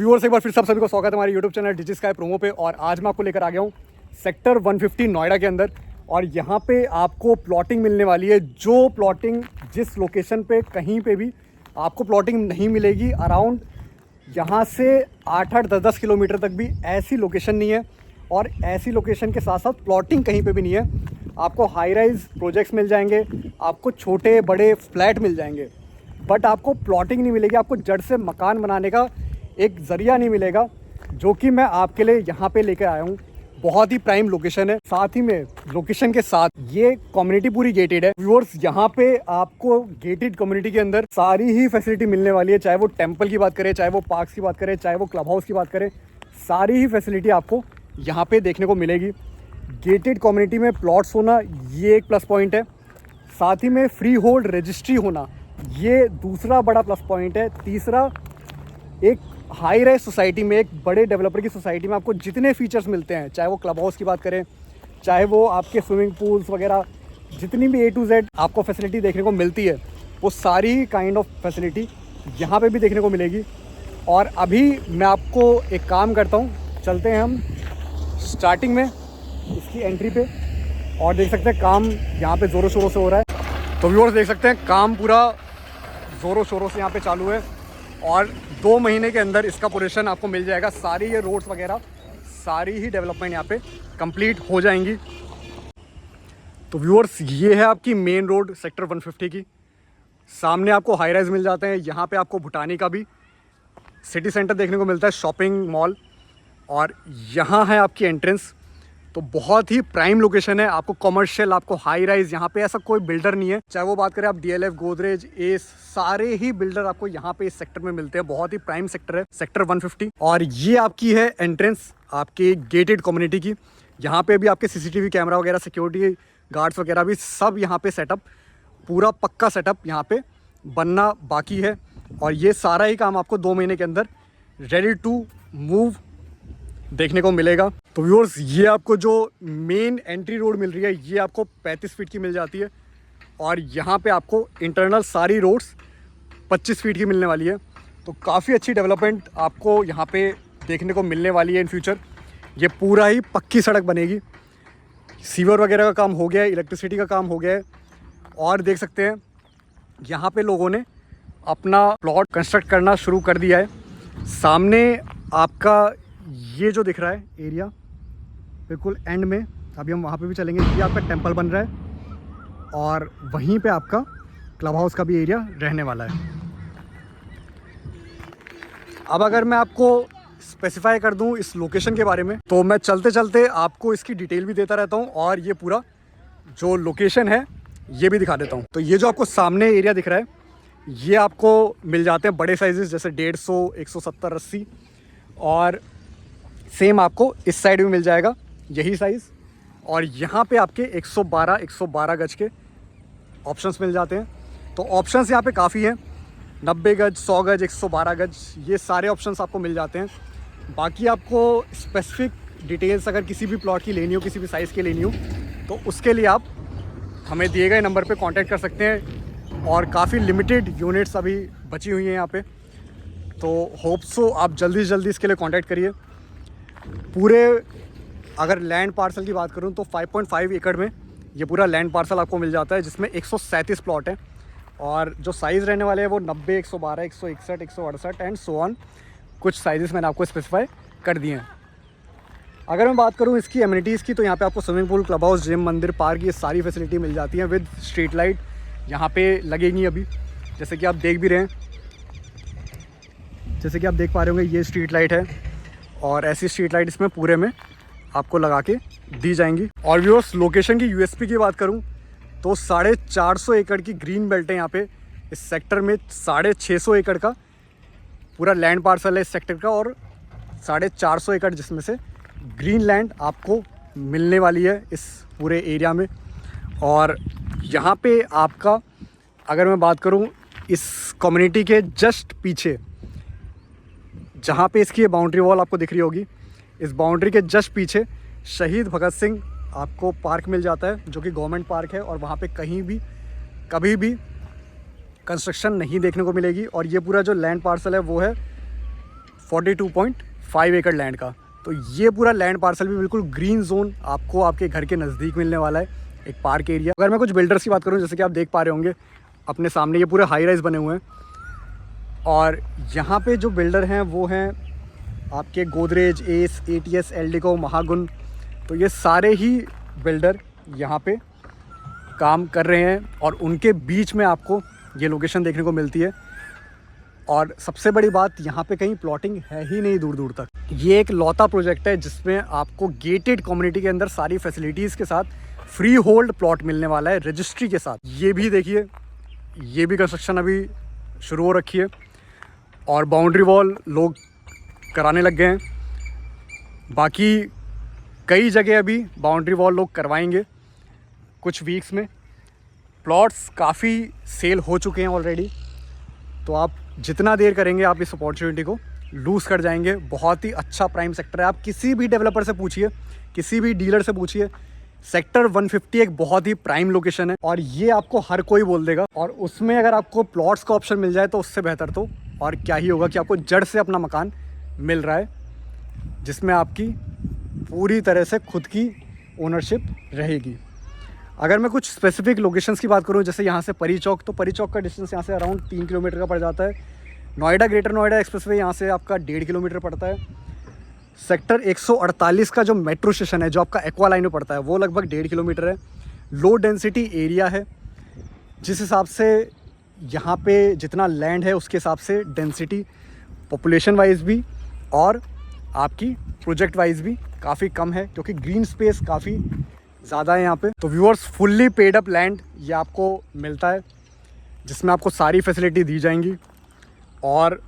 Viewers एक बार फिर सभी को स्वागत है हमारे यूट्यूब चैनल डिजी स्काई प्रोमो पे। और आज मैं आपको लेकर आ गया हूँ सेक्टर 150 नोएडा के अंदर। और यहाँ पे आपको प्लॉटिंग मिलने वाली है, जो प्लॉटिंग जिस लोकेशन पे कहीं पे भी आपको प्लॉटिंग नहीं मिलेगी। अराउंड यहाँ से 8-8, 10-10 किलोमीटर तक भी ऐसी लोकेशन नहीं है। और ऐसी लोकेशन के साथ साथ प्लॉटिंग कहीं पे भी नहीं है। आपको हाई राइज प्रोजेक्ट्स मिल जाएंगे, आपको छोटे बड़े फ्लैट मिल जाएंगे, बट आपको प्लॉटिंग नहीं मिलेगी। आपको जड़ से मकान बनाने का एक ज़रिया नहीं मिलेगा, जो कि मैं आपके लिए यहाँ पे लेकर आया हूँ। बहुत ही प्राइम लोकेशन है, साथ ही में लोकेशन के साथ ये कम्युनिटी पूरी गेटेड है। व्यूअर्स, यहाँ पे आपको गेटेड कम्युनिटी के अंदर सारी ही फैसिलिटी मिलने वाली है। चाहे वो टेंपल की बात करें, चाहे वो पार्क्स की बात करें, चाहे वो क्लब हाउस की बात करें, सारी ही फैसिलिटी आपको यहाँ पे देखने को मिलेगी। गेटेड कम्युनिटी में प्लॉट्स होना ये एक प्लस पॉइंट है, साथ ही में फ्री होल्ड रजिस्ट्री होना ये दूसरा बड़ा प्लस पॉइंट है। तीसरा, एक हाई राइज सोसाइटी में, एक बड़े डेवलपर की सोसाइटी में आपको जितने फीचर्स मिलते हैं, चाहे वो क्लब हाउस की बात करें, चाहे वो आपके स्विमिंग पूल्स वगैरह, जितनी भी A to Z आपको फैसिलिटी देखने को मिलती है, वो सारी काइंड ऑफ फैसिलिटी यहाँ पे भी देखने को मिलेगी। और अभी मैं आपको एक काम करता हूँ, चलते हैं हम स्टार्टिंग में इसकी एंट्री पे, और देख सकते हैं काम यहाँ पे ज़ोरों शोरों से हो रहा है। तो व्यूअर्स देख सकते हैं काम पूरा ज़ोरों शोरों से यहाँ पे चालू है, और 2 महीने के अंदर इसका पोजीशन आपको मिल जाएगा। सारी ये रोड्स वगैरह सारी ही डेवलपमेंट यहाँ पे कंप्लीट हो जाएंगी। तो व्यूअर्स, ये है आपकी मेन रोड सेक्टर 150 की। सामने आपको हाई राइज मिल जाते हैं। यहाँ पे आपको भूटानी का भी सिटी सेंटर देखने को मिलता है, शॉपिंग मॉल, और यहाँ है आपकी एंट्रेंस। तो बहुत ही प्राइम लोकेशन है। आपको कमर्शियल, आपको हाई राइज, यहाँ पे ऐसा कोई बिल्डर नहीं है। चाहे वो बात करें आप DLF, गोदरेज, एस, सारे ही बिल्डर आपको यहाँ पे इस सेक्टर में मिलते हैं। बहुत ही प्राइम सेक्टर है सेक्टर 150। और ये आपकी है एंट्रेंस आपके गेटेड कम्युनिटी की। यहाँ पे भी आपके CCTV कैमरा वगैरह, सिक्योरिटी गार्ड्स वगैरह भी सब यहाँ पे सेटअप, पूरा पक्का सेटअप यहाँ पे बनना बाकी है। और ये सारा ही काम आपको 2 महीने के अंदर रेडी टू मूव देखने को मिलेगा। तो व्यूअर्स, ये आपको जो मेन एंट्री रोड मिल रही है, ये आपको 35 फीट की मिल जाती है। और यहाँ पे आपको इंटरनल सारी रोड्स 25 फीट की मिलने वाली है। तो काफ़ी अच्छी डेवलपमेंट आपको यहाँ पे देखने को मिलने वाली है इन फ्यूचर। ये पूरा ही पक्की सड़क बनेगी। सीवर वगैरह का काम हो गया है, इलेक्ट्रिसिटी का काम हो गया है। और देख सकते हैं यहाँ पे लोगों ने अपना प्लॉट कंस्ट्रक्ट करना शुरू कर दिया है। सामने आपका ये जो दिख रहा है एरिया बिल्कुल एंड में, अभी हम वहाँ पे भी चलेंगे। ये आपका टेंपल बन रहा है, और वहीं पे आपका क्लब हाउस का भी एरिया रहने वाला है। अब अगर मैं आपको स्पेसिफाई कर दूं इस लोकेशन के बारे में, तो मैं चलते चलते आपको इसकी डिटेल भी देता रहता हूं, और ये पूरा जो लोकेशन है ये भी दिखा देता हूं। तो ये जो आपको सामने एरिया दिख रहा है, ये आपको मिल जाते हैं बड़े साइजेस, जैसे 150, 170, 80, और सेम आपको इस साइड भी मिल जाएगा यही साइज़। और यहाँ पे आपके 112 गज के ऑप्शंस मिल जाते हैं। तो ऑप्शंस यहाँ पे काफ़ी हैं, 90 गज, 100 गज, 112 गज, ये सारे ऑप्शंस आपको मिल जाते हैं। बाकी आपको स्पेसिफिक डिटेल्स अगर किसी भी प्लॉट की लेनी हो, किसी भी साइज़ की लेनी हो, तो उसके लिए आप हमें दिए गए नंबर पे कांटेक्ट कर सकते हैं। और काफ़ी लिमिटेड यूनिट्स अभी बची हुई हैं यहाँ पे, तो होप सो आप जल्दी से जल्दी इसके लिए कांटेक्ट करिए। पूरे अगर लैंड पार्सल की बात करूं तो 5.5 एकड़ में ये पूरा लैंड पार्सल आपको मिल जाता है, जिसमें 137 प्लॉट हैं। और जो साइज़ रहने वाले हैं वो 90, 112, 161, 168 एंड सो ऑन। कुछ साइजेस मैंने आपको स्पेसिफाई कर दिए हैं। अगर मैं बात करूं इसकी एमिनिटीज़ की, तो यहाँ पे आपको swimming pool, club house, gym, मंदिर, पार्क, ये सारी फैसिलिटी मिल जाती हैं विद स्ट्रीट लाइट यहाँ पे लगेंगी अभी, जैसे कि आप देख भी रहे हैं। जैसे कि आप देख पा रहे होंगे, ये स्ट्रीट लाइट है, और ऐसी स्ट्रीट लाइट इसमें पूरे में आपको लगा के दी जाएंगी। और व्यूअर्स, लोकेशन की USP की बात करूं तो 450 एकड़ की ग्रीन बेल्ट है यहाँ पे इस सेक्टर में। 650 एकड़ का पूरा लैंड पार्सल है इस सेक्टर का, और 450 एकड़ जिसमें से ग्रीन लैंड आपको मिलने वाली है इस पूरे एरिया में। और यहाँ पे आपका, अगर मैं बात करूँ इस कम्युनिटी के जस्ट पीछे, जहाँ पे इसकी ये बाउंड्री वॉल आपको दिख रही होगी, इस बाउंड्री के जस्ट पीछे शहीद भगत सिंह आपको पार्क मिल जाता है, जो कि गवर्नमेंट पार्क है। और वहाँ पे कहीं भी कभी भी कंस्ट्रक्शन नहीं देखने को मिलेगी। और ये पूरा जो लैंड पार्सल है वो है 42.5 एकड़ लैंड का। तो ये पूरा लैंड पार्सल भी बिल्कुल ग्रीन जोन आपको आपके घर के नज़दीक मिलने वाला है, एक पार्क एरिया। अगर मैं कुछ बिल्डर्स की बात करूँ, जैसे कि आप देख पा रहे होंगे अपने सामने ये पूरे हाई राइज बने हुए हैं, और यहाँ पे जो बिल्डर हैं वो हैं आपके गोदरेज, एस, ATS, एल्डिको, महागुन। तो ये सारे ही बिल्डर यहाँ पे काम कर रहे हैं और उनके बीच में आपको ये लोकेशन देखने को मिलती है। और सबसे बड़ी बात, यहाँ पे कहीं प्लॉटिंग है ही नहीं दूर दूर तक। ये एक लौता प्रोजेक्ट है जिसमें आपको गेटेड कम्युनिटी के अंदर सारी फैसिलिटीज़ के साथ फ्री होल्ड प्लॉट मिलने वाला है, रजिस्ट्री के साथ। ये भी देखिए, ये भी कंस्ट्रक्शन अभी शुरू हो रखी है और बाउंड्री वॉल लोग कराने लग गए हैं। बाकी कई जगह अभी बाउंड्री वॉल लोग करवाएंगे कुछ वीक्स में। प्लॉट्स काफ़ी सेल हो चुके हैं ऑलरेडी, तो आप जितना देर करेंगे आप इस अपॉर्चुनिटी को लूज़ कर जाएंगे। बहुत ही अच्छा प्राइम सेक्टर है। आप किसी भी डेवलपर से पूछिए, किसी भी डीलर से पूछिए, सेक्टर 150 एक बहुत ही प्राइम लोकेशन है और ये आपको हर कोई बोल देगा। और उसमें अगर आपको प्लॉट्स का ऑप्शन मिल जाए तो उससे बेहतर तो और क्या ही होगा कि आपको जड़ से अपना मकान मिल रहा है, जिसमें आपकी पूरी तरह से खुद की ओनरशिप रहेगी। अगर मैं कुछ स्पेसिफिक लोकेशंस की बात करूं, जैसे यहाँ से परी चौक, तो परी चौक का डिस्टेंस यहाँ से अराउंड 3 किलोमीटर का पड़ जाता है। नोएडा, ग्रेटर नोएडा एक्सप्रेसवे यहाँ से आपका 1.5 किलोमीटर पड़ता है। सेक्टर 148 का जो मेट्रो स्टेशन है, जो आपका एक्वा लाइन में पड़ता है, वो लगभग 1.5 किलोमीटर है। लो डेंसिटी एरिया है, जिस हिसाब से यहाँ पे जितना लैंड है उसके हिसाब से डेंसिटी पॉपुलेशन वाइज भी और आपकी प्रोजेक्ट वाइज भी काफ़ी कम है, क्योंकि ग्रीन स्पेस काफ़ी ज़्यादा है यहाँ पे। तो viewers, fully paid up land ये आपको मिलता है, जिसमें आपको सारी फैसिलिटी दी जाएंगी और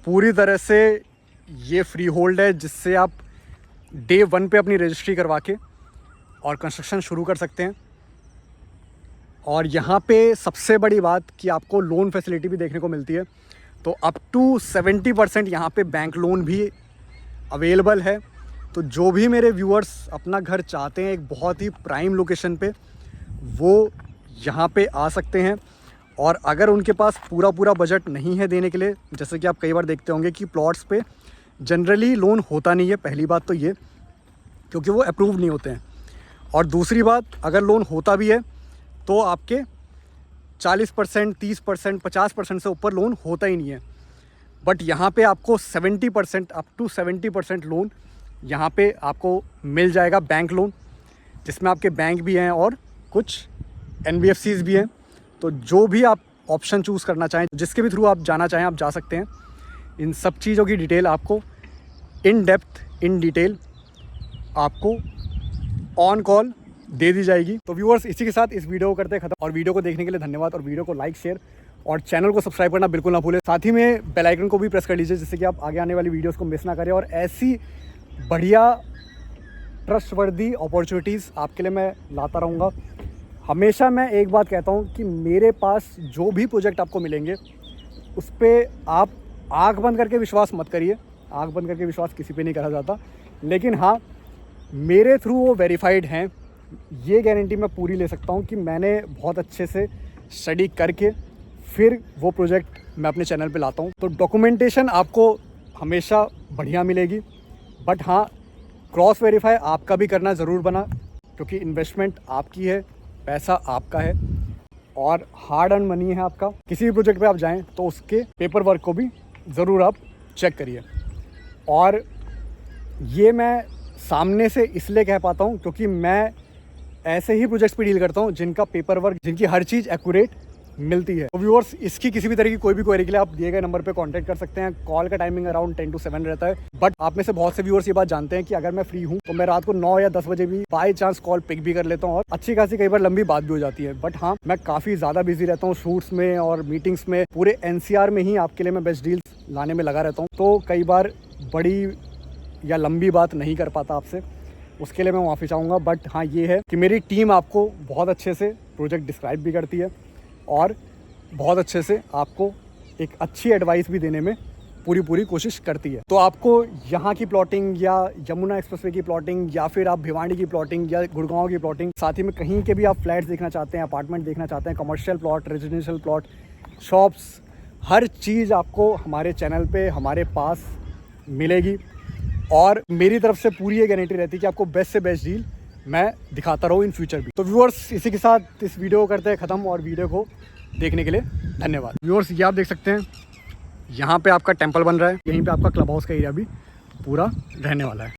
पूरी तरह से ये फ्री होल्ड है, जिससे आप डे 1 पे अपनी रजिस्ट्री करवा के और कंस्ट्रक्शन शुरू कर सकते हैं। और यहाँ पे सबसे बड़ी बात कि आपको लोन फैसिलिटी भी देखने को मिलती है। तो अप टू 70% यहाँ पे बैंक लोन भी अवेलेबल है। तो जो भी मेरे व्यूअर्स अपना घर चाहते हैं एक बहुत ही प्राइम लोकेशन पे, वो यहाँ पे आ सकते हैं। और अगर उनके पास पूरा बजट नहीं है देने के लिए, जैसे कि आप कई बार देखते होंगे कि प्लॉट्स पे जनरली लोन होता नहीं है, पहली बात तो ये, क्योंकि वो अप्रूव नहीं होते हैं। और दूसरी बात, अगर लोन होता भी है तो आपके 40%, 30%, 50% से ऊपर लोन होता ही नहीं है। बट यहाँ पे आपको 70%, अप टू 70% लोन यहाँ पे आपको मिल जाएगा, बैंक लोन, जिसमें आपके बैंक भी हैं और कुछ NBFCs भी हैं। तो जो भी आप ऑप्शन चूज़ करना चाहें, जिसके भी थ्रू आप जाना चाहें, आप जा सकते हैं। इन सब चीज़ों की डिटेल आपको इन डेप्थ, इन डिटेल आपको ऑन कॉल दे दी जाएगी। तो व्यूअर्स, इसी के साथ इस वीडियो को करते हैं ख़त्म। और वीडियो को देखने के लिए धन्यवाद, और वीडियो को लाइक, शेयर और चैनल को सब्सक्राइब करना बिल्कुल ना भूलें। साथ ही में बेल आइकन को भी प्रेस कर लीजिए, जिससे कि आप आगे आने वाली वीडियोज़ को मिस ना करें। और ऐसी बढ़िया ट्रस्टवर्दी अपॉर्चुनिटीज़ आपके लिए मैं लाता रहूँगा। हमेशा मैं एक बात कहता हूँ कि मेरे पास जो भी प्रोजेक्ट आपको मिलेंगे उस पर आप आँख बंद करके विश्वास मत करिए। आँख बंद करके विश्वास किसी पे नहीं करा जाता, लेकिन हाँ, मेरे थ्रू वो वेरीफाइड हैं, ये गारंटी मैं पूरी ले सकता हूँ कि मैंने बहुत अच्छे से स्टडी करके फिर वो प्रोजेक्ट मैं अपने चैनल पे लाता हूँ। तो डॉक्यूमेंटेशन आपको हमेशा बढ़िया मिलेगी, बट हाँ, क्रॉस वेरीफाई आपका भी करना ज़रूर बना, क्योंकि इन्वेस्टमेंट आपकी है, पैसा आपका है और हार्ड अर्न मनी है आपका। किसी भी प्रोजेक्ट पे आप जाएं तो उसके पेपर वर्क को भी ज़रूर आप चेक करिए। और ये मैं सामने से इसलिए कह पाता हूँ क्योंकि मैं ऐसे ही प्रोजेक्ट्स पे डील करता हूँ जिनका पेपर वर्क, जिनकी हर चीज़ एक्यूरेट मिलती है। तो व्यूअर्स, इसकी किसी भी तरह की कोई भी क्वेरी के लिए आप दिए गए नंबर पे कांटेक्ट कर सकते हैं। कॉल का टाइमिंग अराउंड 10 to 7 रहता है। बट आप में से बहुत से व्यूअर्स ये बात जानते हैं कि अगर मैं फ्री हूँ तो मैं रात को 9 या 10 बजे भी बाय चांस कॉल पिक भी कर लेता हूँ, और अच्छी खासी कई बार लंबी बात भी हो जाती है। बट हाँ, मैं काफ़ी ज़्यादा बिजी रहता हूँ शूट्स में और मीटिंग्स में। पूरे NCR में ही आपके लिए मैं बेस्ट डील्स लाने में लगा रहता हूँ, तो कई बार बड़ी या लंबी बात नहीं कर पाता आपसे, उसके लिए मैं माफ़ी चाहूँगा। बट हाँ, ये है कि मेरी टीम आपको बहुत अच्छे से प्रोजेक्ट डिस्क्राइब भी करती है और बहुत अच्छे से आपको एक अच्छी एडवाइस भी देने में पूरी कोशिश करती है। तो आपको यहाँ की प्लॉटिंग या यमुना एक्सप्रेसवे की प्लॉटिंग या फिर आप भिवानी की प्लॉटिंग या गुड़गांव की प्लॉटिंग, साथ ही में कहीं के भी आप फ्लैट्स देखना चाहते हैं, अपार्टमेंट देखना चाहते हैं, commercial plot, residential plot, shops, हर चीज़ आपको हमारे चैनल पे हमारे पास मिलेगी। और मेरी तरफ से पूरी ये गारंटी रहती है कि आपको बेस्ट से बेस्ट डील मैं दिखाता रहूँ इन फ्यूचर भी। तो व्यूअर्स, इसी के साथ इस वीडियो को करते हैं ख़त्म, और वीडियो को देखने के लिए धन्यवाद। व्यूअर्स, ये आप देख सकते हैं यहाँ पे आपका टेंपल बन रहा है, यहीं पे आपका क्लब हाउस का एरिया भी पूरा रहने वाला है।